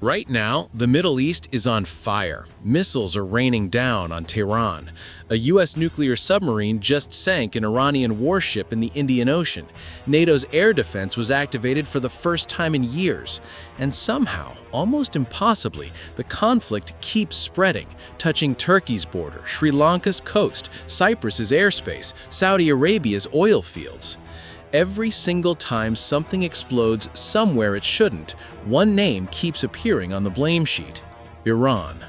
Right now, the Middle East is on fire. Missiles are raining down on Tehran. A U.S. nuclear submarine just sank an Iranian warship in the Indian Ocean. NATO's air defense was activated for the first time in years. And somehow, almost impossibly, the conflict keeps spreading, touching Turkey's border, Sri Lanka's coast, Cyprus's airspace, Saudi Arabia's oil fields. Every single time something explodes somewhere it shouldn't, one name keeps appearing on the blame sheet: Iran.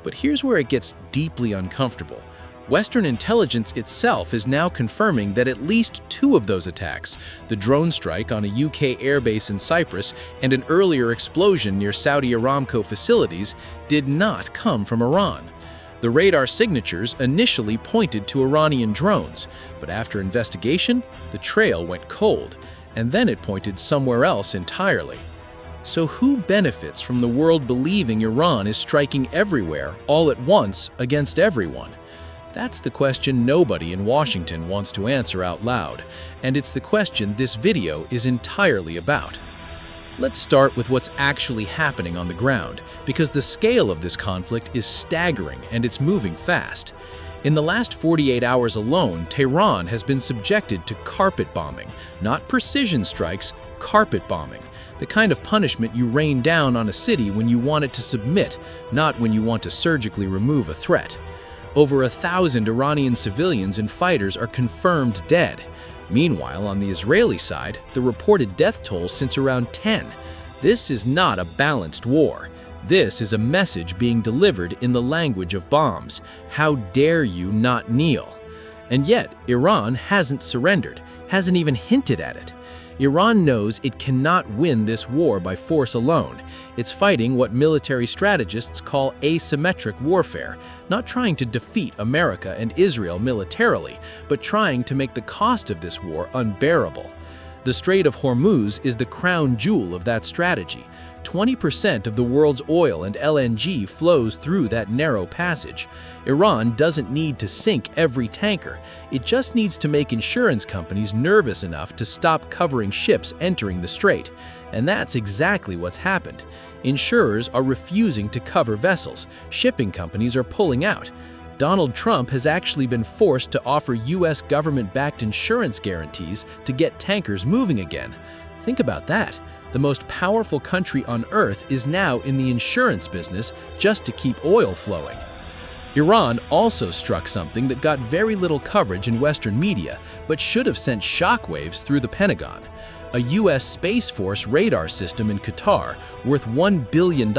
But here's where it gets deeply uncomfortable. Western intelligence itself is now confirming that at least two of those attacks, the drone strike on a UK airbase in Cyprus and an earlier explosion near Saudi Aramco facilities, did not come from Iran. The radar signatures initially pointed to Iranian drones, but after investigation, the trail went cold, and then it pointed somewhere else entirely. So who benefits from the world believing Iran is striking everywhere, all at once, against everyone? That's the question nobody in Washington wants to answer out loud, and it's the question this video is entirely about. Let's start with what's actually happening on the ground, because the scale of this conflict is staggering and it's moving fast. In the last 48 hours alone, Tehran has been subjected to carpet bombing, not precision strikes, carpet bombing, the kind of punishment you rain down on a city when you want it to submit, not when you want to surgically remove a threat. Over 1,000 Iranian civilians and fighters are confirmed dead. Meanwhile, on the Israeli side, the reported death toll since around 10. This is not a balanced war. This is a message being delivered in the language of bombs. How dare you not kneel? And yet, Iran hasn't surrendered, hasn't even hinted at it. Iran knows it cannot win this war by force alone. It's fighting what military strategists call asymmetric warfare, not trying to defeat America and Israel militarily, but trying to make the cost of this war unbearable. The Strait of Hormuz is the crown jewel of that strategy. 20% of the world's oil and LNG flows through that narrow passage. Iran doesn't need to sink every tanker. It just needs to make insurance companies nervous enough to stop covering ships entering the strait. And that's exactly what's happened. Insurers are refusing to cover vessels. Shipping companies are pulling out. Donald Trump has actually been forced to offer U.S. government-backed insurance guarantees to get tankers moving again. Think about that. The most powerful country on earth is now in the insurance business just to keep oil flowing. Iran also struck something that got very little coverage in Western media, but should have sent shockwaves through the Pentagon. A U.S. Space Force radar system in Qatar, worth $1 billion,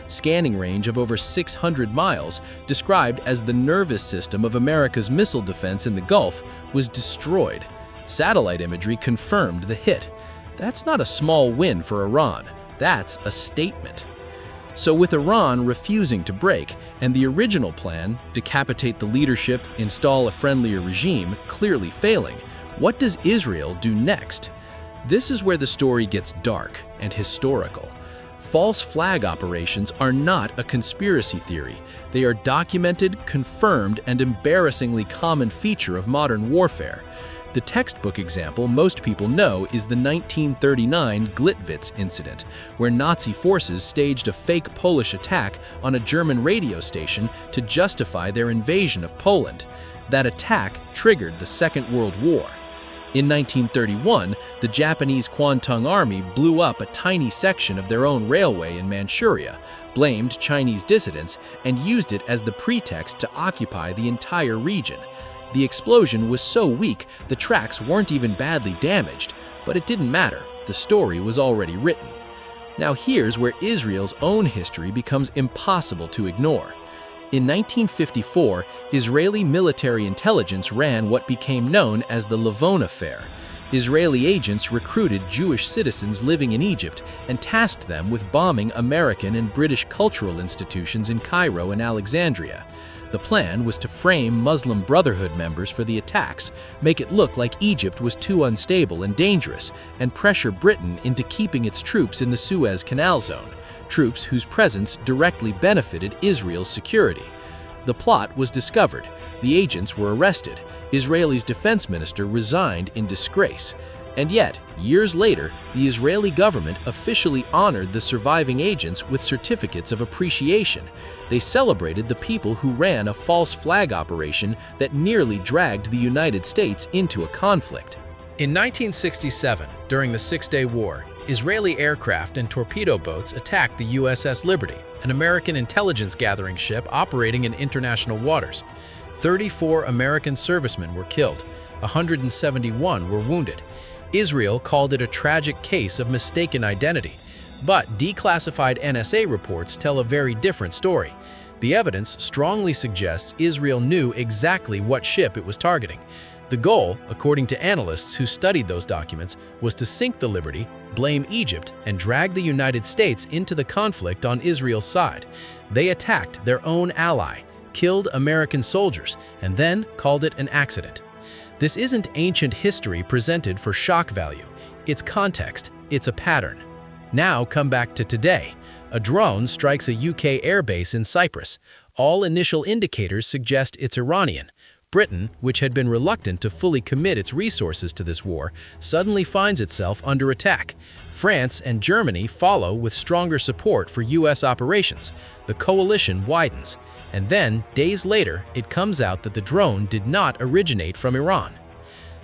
scanning range of over 600 miles, described as the nervous system of America's missile defense in the Gulf, was destroyed. Satellite imagery confirmed the hit. That's not a small win for Iran. That's a statement. So with Iran refusing to break, and the original plan, decapitate the leadership, install a friendlier regime, clearly failing, what does Israel do next? This is where the story gets dark and historical. False flag operations are not a conspiracy theory. They are documented, confirmed, and embarrassingly common feature of modern warfare. The textbook example most people know is the 1939 Glitwitz incident, where Nazi forces staged a fake Polish attack on a German radio station to justify their invasion of Poland. That attack triggered the Second World War. In 1931, the Japanese Kwantung Army blew up a tiny section of their own railway in Manchuria, blamed Chinese dissidents, and used it as the pretext to occupy the entire region. The explosion was so weak, the tracks weren't even badly damaged, but it didn't matter. The story was already written. Now here's where Israel's own history becomes impossible to ignore. In 1954, Israeli military intelligence ran what became known as the Lavon Affair. Israeli agents recruited Jewish citizens living in Egypt and tasked them with bombing American and British cultural institutions in Cairo and Alexandria. The plan was to frame Muslim Brotherhood members for the attacks, make it look like Egypt was too unstable and dangerous, and pressure Britain into keeping its troops in the Suez Canal zone, troops whose presence directly benefited Israel's security. The plot was discovered. The agents were arrested. Israel's defense minister resigned in disgrace. And yet, years later, the Israeli government officially honored the surviving agents with certificates of appreciation. They celebrated the people who ran a false flag operation that nearly dragged the United States into a conflict. In 1967, during the Six-Day War, Israeli aircraft and torpedo boats attacked the USS Liberty, an American intelligence-gathering ship operating in international waters. 34 American servicemen were killed, 171 were wounded. Israel called it a tragic case of mistaken identity, but declassified NSA reports tell a very different story. The evidence strongly suggests Israel knew exactly what ship it was targeting. The goal, according to analysts who studied those documents, was to sink the Liberty, blame Egypt, and drag the United States into the conflict on Israel's side. They attacked their own ally, killed American soldiers, and then called it an accident. This isn't ancient history presented for shock value. It's context, it's a pattern. Now come back to today. A drone strikes a UK airbase in Cyprus. All initial indicators suggest it's Iranian. Britain, which had been reluctant to fully commit its resources to this war, suddenly finds itself under attack. France and Germany follow with stronger support for US operations. The coalition widens. And then, days later, it comes out that the drone did not originate from Iran.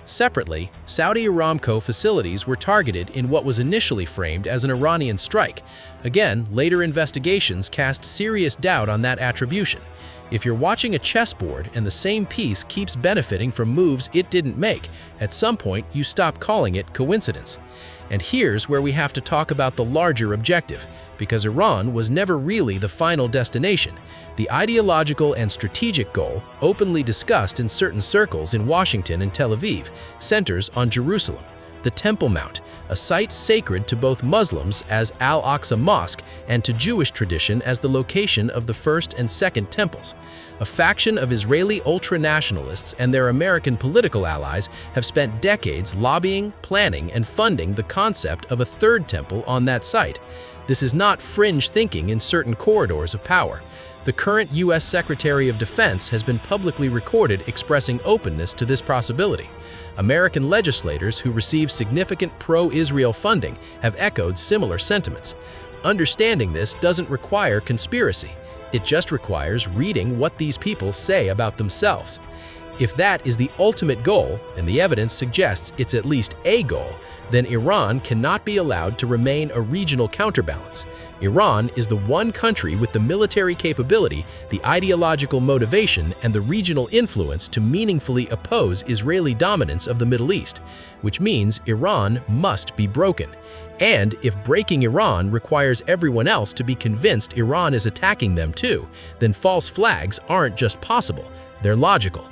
Separately, Saudi Aramco facilities were targeted in what was initially framed as an Iranian strike. Again, later investigations cast serious doubt on that attribution. If you're watching a chessboard and the same piece keeps benefiting from moves it didn't make, at some point you stop calling it coincidence. And here's where we have to talk about the larger objective, because Iran was never really the final destination. The ideological and strategic goal, openly discussed in certain circles in Washington and Tel Aviv, centers on Jerusalem, the Temple Mount, a site sacred to both Muslims as Al-Aqsa Mosque and to Jewish tradition as the location of the First and Second Temples. A faction of Israeli ultra-nationalists and their American political allies have spent decades lobbying, planning, and funding the concept of a third temple on that site. This is not fringe thinking in certain corridors of power. The current U.S. Secretary of Defense has been publicly recorded expressing openness to this possibility. American legislators who receive significant pro-Israel funding have echoed similar sentiments. Understanding this doesn't require conspiracy. It just requires reading what these people say about themselves. If that is the ultimate goal, and the evidence suggests it's at least a goal, then Iran cannot be allowed to remain a regional counterbalance. Iran is the one country with the military capability, the ideological motivation, and the regional influence to meaningfully oppose Israeli dominance of the Middle East, which means Iran must be broken. And if breaking Iran requires everyone else to be convinced Iran is attacking them too, then false flags aren't just possible, they're logical.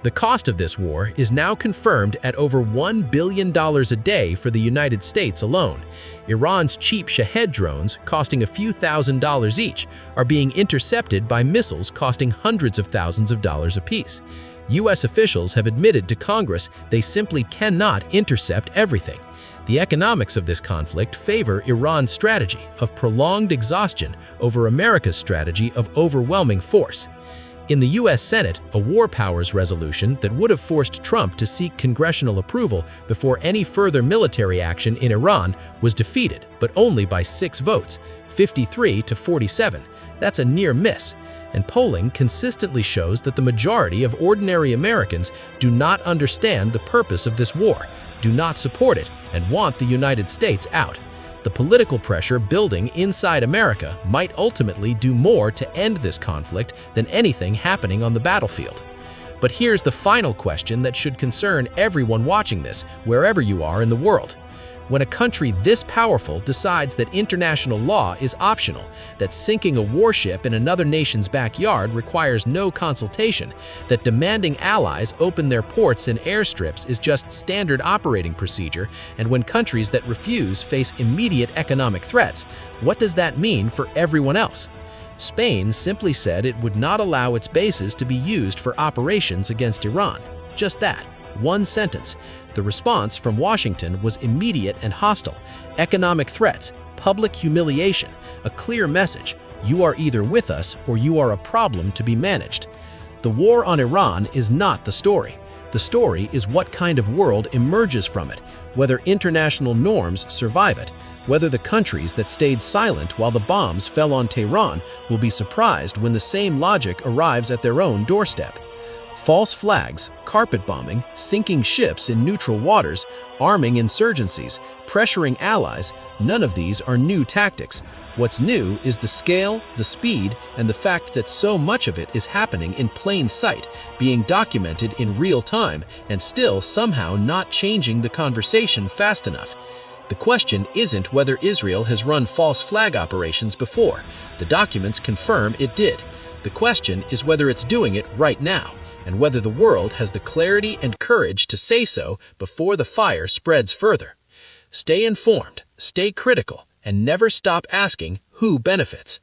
The cost of this war is now confirmed at over $1 billion a day for the United States alone. Iran's cheap Shahed drones, costing a few $1,000s each, are being intercepted by missiles costing hundreds of thousands of dollars apiece. U.S. officials have admitted to Congress they simply cannot intercept everything. The economics of this conflict favor Iran's strategy of prolonged exhaustion over America's strategy of overwhelming force. In the U.S. Senate, a war powers resolution that would have forced Trump to seek congressional approval before any further military action in Iran was defeated, but only by 6 votes, 53 to 47. That's a near miss. And polling consistently shows that the majority of ordinary Americans do not understand the purpose of this war, do not support it, and want the United States out. The political pressure building inside America might ultimately do more to end this conflict than anything happening on the battlefield. But here's the final question that should concern everyone watching this, wherever you are in the world. When a country this powerful decides that international law is optional, that sinking a warship in another nation's backyard requires no consultation, that demanding allies open their ports and airstrips is just standard operating procedure, and when countries that refuse face immediate economic threats, what does that mean for everyone else? Spain simply said it would not allow its bases to be used for operations against Iran. Just that. One sentence. The response from Washington was immediate and hostile. Economic threats, public humiliation, a clear message. You are either with us or you are a problem to be managed. The war on Iran is not the story. The story is what kind of world emerges from it, whether international norms survive it, whether the countries that stayed silent while the bombs fell on Tehran will be surprised when the same logic arrives at their own doorstep. False flags, carpet bombing, sinking ships in neutral waters, arming insurgencies, pressuring allies, none of these are new tactics. What's new is the scale, the speed, and the fact that so much of it is happening in plain sight, being documented in real time, and still somehow not changing the conversation fast enough. The question isn't whether Israel has run false flag operations before. The documents confirm it did. The question is whether it's doing it right now, and whether the world has the clarity and courage to say so before the fire spreads further. Stay informed, stay critical, and never stop asking who benefits.